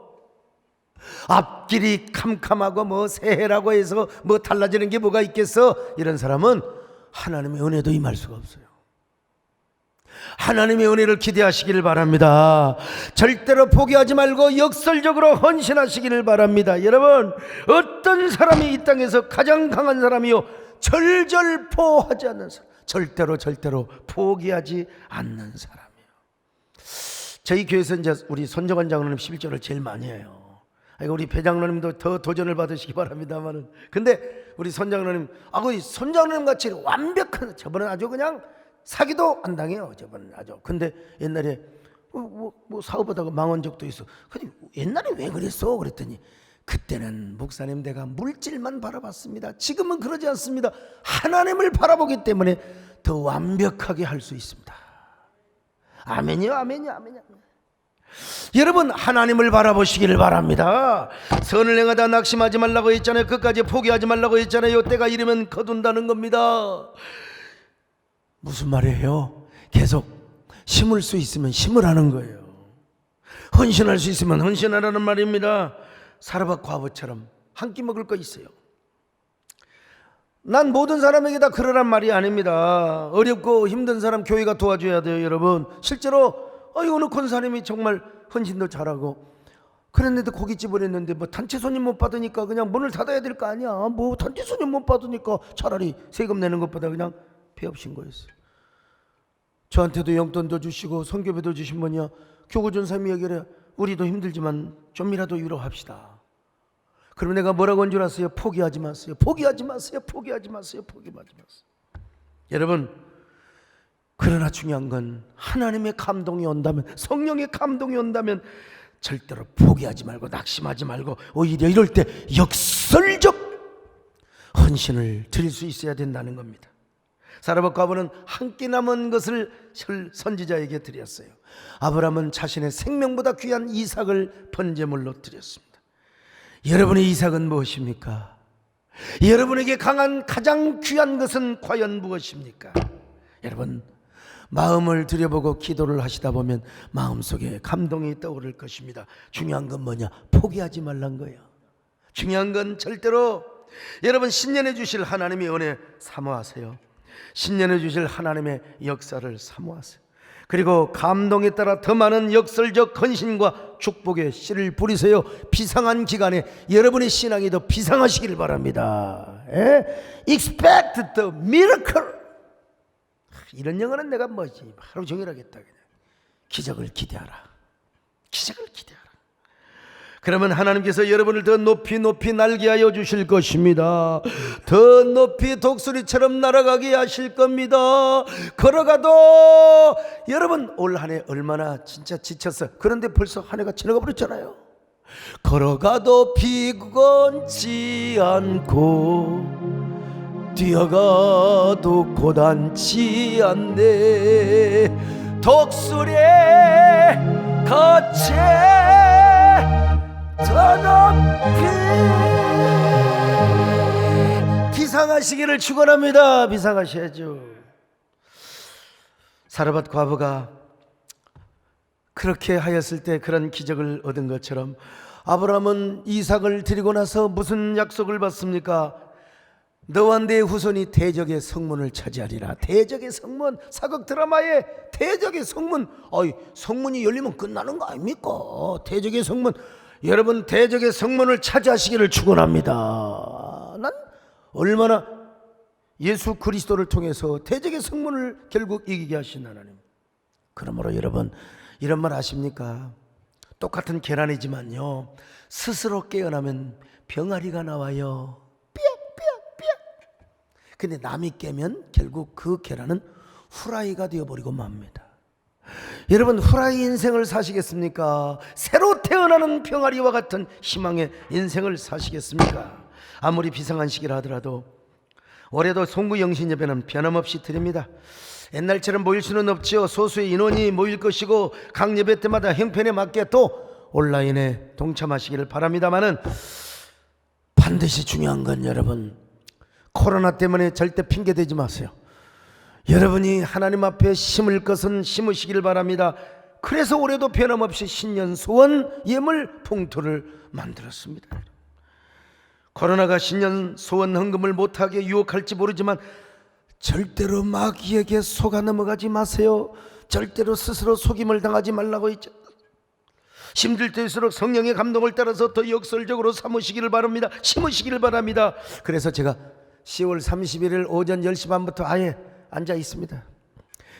앞길이 캄캄하고 새해라고 해서 달라지는 게 뭐가 있겠어? 이런 사람은 하나님의 은혜도 임할 수가 없어요. 하나님의 은혜를 기대하시기를 바랍니다. 절대로 포기하지 말고 역설적으로 헌신하시기를 바랍니다. 여러분, 어떤 사람이 이 땅에서 가장 강한 사람이요? 절절포하지 않는 사람. 절대로 포기하지 않는 사람이에요. 저희 교회에서 이제 우리 손정환 장로님 11조를 제일 많이 해요. 우리 배 장로님도 더 도전을 받으시기 바랍니다만은. 근데 우리 손 장로님, 손 장로님 같이 완벽한, 저번은 아주 그냥 사기도 안 당해요. 저번은 아주. 근데 옛날에 사업하다가 망한 적도 있어. 근데 옛날에 왜 그랬어? 그랬더니 그때는 목사님 내가 물질만 바라봤습니다. 지금은 그러지 않습니다. 하나님을 바라보기 때문에 더 완벽하게 할 수 있습니다. 아멘이요, 아멘이요, 아멘이요. 여러분, 하나님을 바라보시기를 바랍니다. 선을 행하다 낙심하지 말라고 했잖아요. 끝까지 포기하지 말라고 했잖아요. 때가 이르면 거둔다는 겁니다. 무슨 말이에요? 계속 심을 수 있으면 심으라는 거예요. 헌신할 수 있으면 헌신하라는 말입니다. 사르밧 과부처럼 한 끼 먹을 거 있어요. 난 모든 사람에게 다 그러란 말이 아닙니다. 어렵고 힘든 사람 교회가 도와줘야 돼요, 여러분. 실제로 어느 권사님이 정말 헌신도 잘하고 그랬는데 고깃집을 했는데 뭐 단체 손님 못 받으니까 그냥 문을 닫아야 될 거 아니야. 뭐 단체 손님 못 받으니까 차라리 세금 내는 것보다 그냥 폐 없인 거였어요. 저한테도 용돈도 주시고 선교비도 주신 분이야. 교구전사님이 얘기를 해. 우리도 힘들지만 좀이라도 위로합시다. 그럼 내가 뭐라고 한 줄 아세요? 포기하지 마세요. 포기하지 마세요. 포기하지 마세요. 포기하지 마세요. 여러분, 그러나 중요한 건 하나님의 감동이 온다면, 성령의 감동이 온다면 절대로 포기하지 말고 낙심하지 말고 오히려 이럴 때 역설적 헌신을 드릴 수 있어야 된다는 겁니다. 사르밧 과부는 한 끼 남은 것을 선지자에게 드렸어요. 아브라함은 자신의 생명보다 귀한 이삭을 번제물로 드렸습니다. 여러분의 이삭은 무엇입니까? 여러분에게 가장 귀한 것은 과연 무엇입니까? 여러분, 마음을 들여보고 기도를 하시다 보면 마음속에 감동이 떠오를 것입니다. 중요한 건 뭐냐? 포기하지 말란 거예요. 중요한 건 절대로 여러분 신년에 주실 하나님의 은혜 사모하세요. 신년에 주실 하나님의 역사를 사모하세요. 그리고 감동에 따라 더 많은 역설적 헌신과 축복의 씨를 뿌리세요. 비상한 기간에 여러분의 신앙이 더 비상하시길 바랍니다. Expect the miracle. 이런 영어는 내가 뭐지? 하루 종일 하겠다. 그냥. 기적을 기대하라. 기적을 기대하라. 그러면 하나님께서 여러분을 더 높이 날게하여 주실 것입니다. 더 높이 독수리처럼 날아가게 하실 겁니다. 걸어가도 여러분 올 한 해 얼마나 진짜 지쳤어요. 그런데 벌써 한 해가 지나가 버렸잖아요. 걸어가도 피곤치 않고 뛰어가도 고단치 않네. 독수리의 거체 더 높이 비상하시기를 축원합니다. 비상하셔야죠. 사르밧 과부가 그렇게 하였을 때 그런 기적을 얻은 것처럼 아브라함은 이삭을 드리고 나서 무슨 약속을 받습니까? 너와 내 후손이 대적의 성문을 차지하리라. 대적의 성문, 사극 드라마의 대적의 성문. 성문이 열리면 끝나는 거 아닙니까? 대적의 성문. 여러분, 대적의 성문을 차지하시기를 축원합니다. 난 얼마나 예수 그리스도를 통해서 대적의 성문을 결국 이기게 하신 하나님. 그러므로 여러분, 이런 말 아십니까? 똑같은 계란이지만요, 스스로 깨어나면 병아리가 나와요. 근데 남이 깨면 결국 그 계란은 후라이가 되어버리고 맙니다. 여러분, 후라이 인생을 사시겠습니까? 새로 태어나는 병아리와 같은 희망의 인생을 사시겠습니까? 아무리 비상한 시기라 하더라도 올해도 송구 영신 예배는 변함없이 드립니다. 옛날처럼 모일 수는 없지요. 소수의 인원이 모일 것이고 각 예배 때마다 형편에 맞게 또 온라인에 동참하시기를 바랍니다마는 반드시 중요한 건 여러분, 코로나 때문에 절대 핑계대지 마세요. 여러분이 하나님 앞에 심을 것은 심으시길 바랍니다. 그래서 올해도 변함없이 신년 소원 예물 봉투를 만들었습니다. 코로나가 신년 소원 헌금을 못하게 유혹할지 모르지만 절대로 마귀에게 속아 넘어가지 마세요. 절대로 스스로 속임을 당하지 말라고 했죠. 힘들 때일수록 성령의 감동을 따라서 더 역설적으로 삼으시기를 바랍니다. 심으시기를 바랍니다. 그래서 제가 10월 31일 오전 10시 반부터 아예 앉아 있습니다.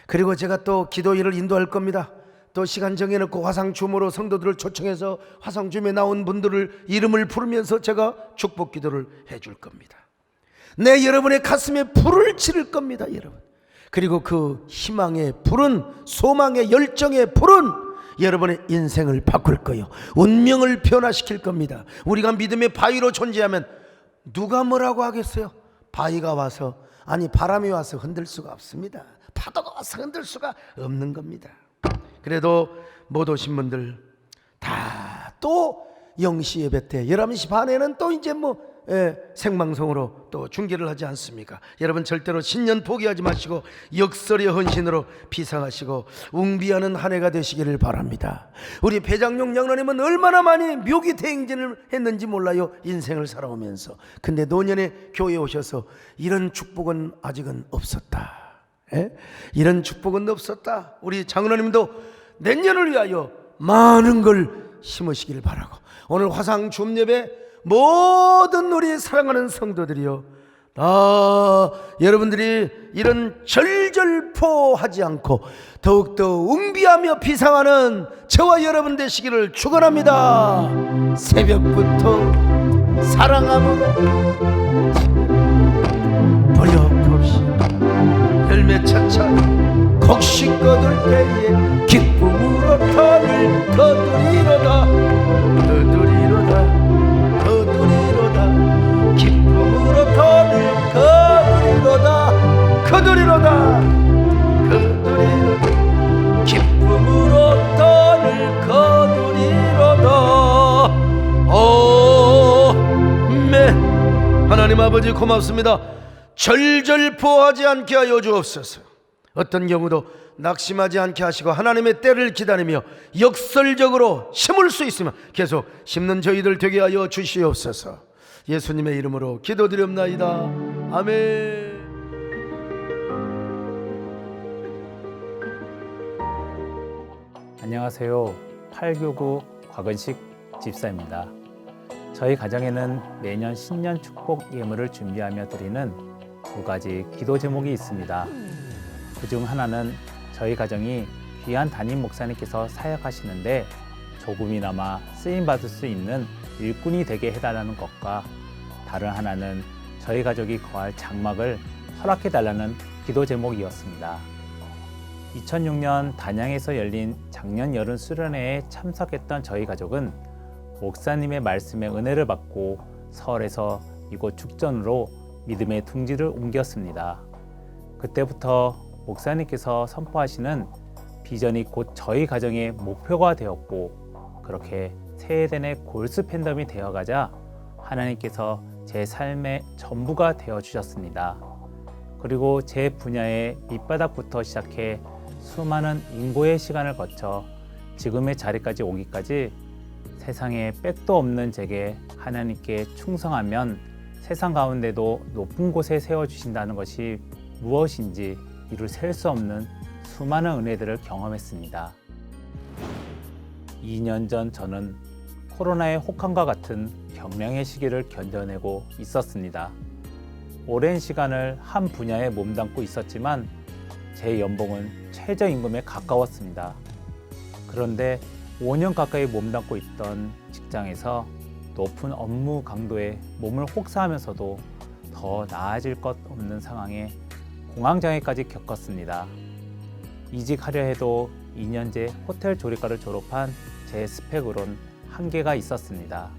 그리고 제가 또 기도회를 인도할 겁니다. 또 시간 정해놓고 화상줌으로 성도들을 초청해서 화상줌에 나온 분들을 이름을 부르면서 제가 축복 기도를 해줄 겁니다. 내 여러분의 가슴에 불을 지를 겁니다, 여러분. 그리고 그 희망의 불은, 소망의 열정의 불은 여러분의 인생을 바꿀 거예요. 운명을 변화시킬 겁니다. 우리가 믿음의 바위로 존재하면 누가 뭐라고 하겠어요? 바위가 와서, 아니 바람이 와서 흔들 수가 없습니다. 파도가 와서 흔들 수가 없는 겁니다. 그래도 못 오신 분들 다 또 0시 예배 때 11시 반에는 또 이제 생방송으로 또 중계를 하지 않습니까? 여러분 절대로 신년 포기하지 마시고 역설의 헌신으로 비상하시고 웅비하는 한 해가 되시기를 바랍니다. 우리 배장용 장로님은 얼마나 많이 묘기 대행진을 했는지 몰라요. 인생을 살아오면서. 근데 노년에 교회에 오셔서 이런 축복은 아직은 없었다. 이런 축복은 없었다. 우리 장로님도 내년을 위하여 많은 걸 심으시길 바라고, 오늘 화상 줌예배 모든 우리 사랑하는 성도들이요, 여러분들이 이런 절절포하지 않고 더욱더 웅비하며 비상하는 저와 여러분 되시기를 축원합니다. 새벽부터 사랑함으로 버려봅시다. 열매 차차 곡식 거둘 때에 기쁨으로 터를 거두리로다. 거두리로다. 거두리로다. 기쁨으로 터를 거두리로다. 거두리로다. 거두리로다. 기쁨으로 터를 거두리로다. 아멘. 하나님 아버지 고맙습니다. 절절포하지 않게 하여 주옵소서. 어떤 경우도 낙심하지 않게 하시고 하나님의 때를 기다리며 역설적으로 심을 수 있으면 계속 심는 저희들 되게 하여 주시옵소서. 예수님의 이름으로 기도드립나이다. 아멘. 안녕하세요. 899 곽은식 집사입니다. 저희 가정에는 매년 신년 축복 예물을 준비하며 드리는 두 가지 기도 제목이 있습니다. 그중 하나는 저희 가정이 귀한 담임 목사님께서 사역하시는데 조금이나마 쓰임받을 수 있는 일꾼이 되게 해달라는 것과, 다른 하나는 저희 가족이 거할 장막을 허락해달라는 기도 제목이었습니다. 2006년 단양에서 열린 작년 여름 수련회에 참석했던 저희 가족은 목사님의 말씀에 은혜를 받고 서울에서 이곳 죽전으로 믿음의 둥지를 옮겼습니다. 그때부터 목사님께서 선포하시는 비전이 곧 저희 가정의 목표가 되었고, 그렇게 세대의 골수 팬덤이 되어가자 하나님께서 제 삶의 전부가 되어주셨습니다. 그리고 제 분야의 밑바닥부터 시작해 수많은 인고의 시간을 거쳐 지금의 자리까지 오기까지 세상에 백도 없는 제게 하나님께 충성하면 세상 가운데도 높은 곳에 세워주신다는 것이 무엇인지 이루 셀 수 없는 수많은 은혜들을 경험했습니다. 2년 전 저는 코로나의 혹한과 같은 경량의 시기를 견뎌내고 있었습니다. 오랜 시간을 한 분야에 몸담고 있었지만 제 연봉은 최저임금에 가까웠습니다. 그런데 5년 가까이 몸담고 있던 직장에서 높은 업무 강도에 몸을 혹사하면서도 더 나아질 것 없는 상황에 공황장애까지 겪었습니다. 이직하려 해도 2년제 호텔 조리과를 졸업한 제 스펙으론 한계가 있었습니다.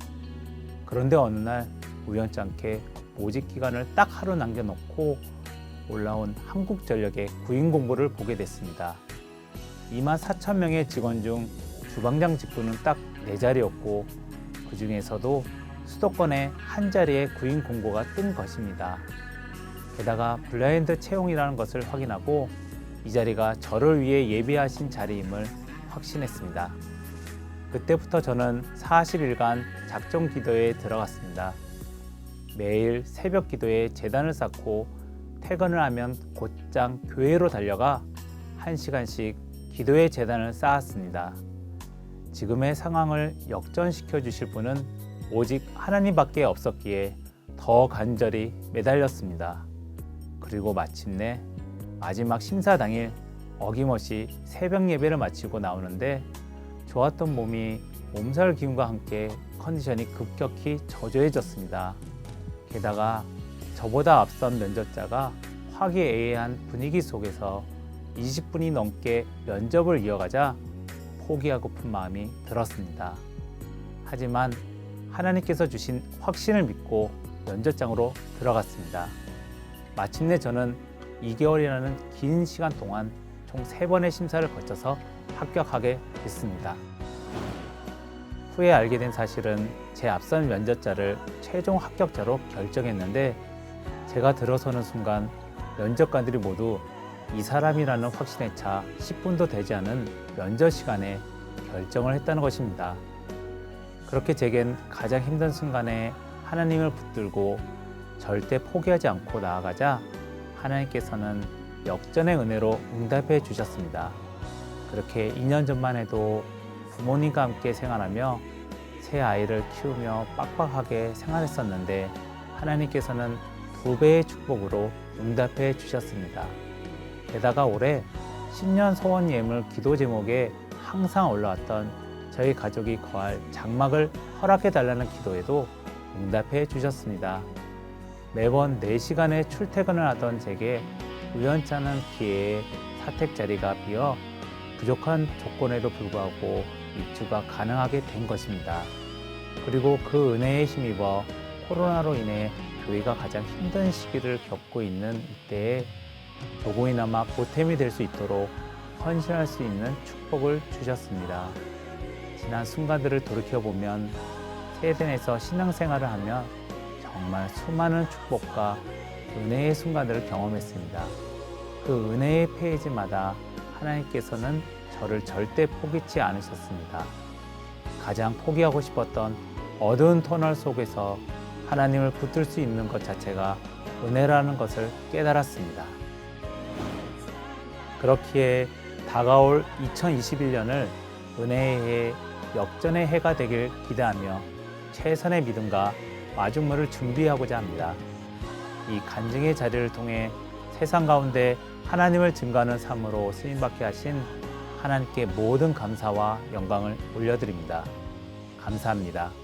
그런데 어느 날 우연찮게 모집 기간을 딱 하루 남겨놓고 올라온 한국전력의 구인 공고를 보게 됐습니다. 24,000명의 직원 중 주방장 직군은 딱 4자리였고 그 중에서도 수도권에 한 자리의 구인 공고가 뜬 것입니다. 게다가 블라인드 채용이라는 것을 확인하고 이 자리가 저를 위해 예비하신 자리임을 확신했습니다. 그때부터 저는 40일간 작정 기도에 들어갔습니다. 매일 새벽 기도에 제단을 쌓고 퇴근을 하면 곧장 교회로 달려가 1시간씩 기도의 제단을 쌓았습니다. 지금의 상황을 역전시켜 주실 분은 오직 하나님밖에 없었기에 더 간절히 매달렸습니다. 그리고 마침내 마지막 심사 당일 어김없이 새벽 예배를 마치고 나오는데 좋았던 몸이 몸살 기운과 함께 컨디션이 급격히 저조해졌습니다. 게다가 저보다 앞선 면접자가 화기애애한 분위기 속에서 20분이 넘게 면접을 이어가자 포기하고픈 마음이 들었습니다. 하지만 하나님께서 주신 확신을 믿고 면접장으로 들어갔습니다. 마침내 저는 2개월이라는 긴 시간 동안 총 3번의 심사를 거쳐서 합격하게 됐습니다. 후에 알게 된 사실은 제 앞선 면접자를 최종 합격자로 결정했는데 제가 들어서는 순간 면접관들이 모두 이 사람이라는 확신에 차 10분도 되지 않은 면접 시간에 결정을 했다는 것입니다. 그렇게 제겐 가장 힘든 순간에 하나님을 붙들고 절대 포기하지 않고 나아가자 하나님께서는 역전의 은혜로 응답해 주셨습니다. 그렇게 2년 전만 해도 부모님과 함께 생활하며 새 아이를 키우며 빡빡하게 생활했었는데 하나님께서는 2배의 축복으로 응답해 주셨습니다. 게다가 올해 신년 소원 예물 기도 제목에 항상 올라왔던 저희 가족이 거할 장막을 허락해 달라는 기도에도 응답해 주셨습니다. 매번 4시간의 출퇴근을 하던 제게 우연치 않은 기회에 사택 자리가 비어 부족한 조건에도 불구하고 입주가 가능하게 된 것입니다. 그리고 그 은혜에 힘입어 코로나로 인해 교회가 가장 힘든 시기를 겪고 있는 이때에 조금이나마 보탬이 될 수 있도록 헌신할 수 있는 축복을 주셨습니다. 지난 순간들을 돌이켜보면 세대에서 신앙생활을 하며 정말 수많은 축복과 은혜의 순간들을 경험했습니다. 그 은혜의 페이지마다 하나님께서는 저를 절대 포기치 않으셨습니다. 가장 포기하고 싶었던 어두운 터널 속에서 하나님을 붙들 수 있는 것 자체가 은혜라는 것을 깨달았습니다. 그렇기에 다가올 2021년을 은혜의 해, 역전의 해가 되길 기대하며 최선의 믿음과 마중물을 준비하고자 합니다. 이 간증의 자리를 통해 세상 가운데 하나님을 증거하는 삶으로 쓰임받게 하신 하나님께 모든 감사와 영광을 올려드립니다. 감사합니다.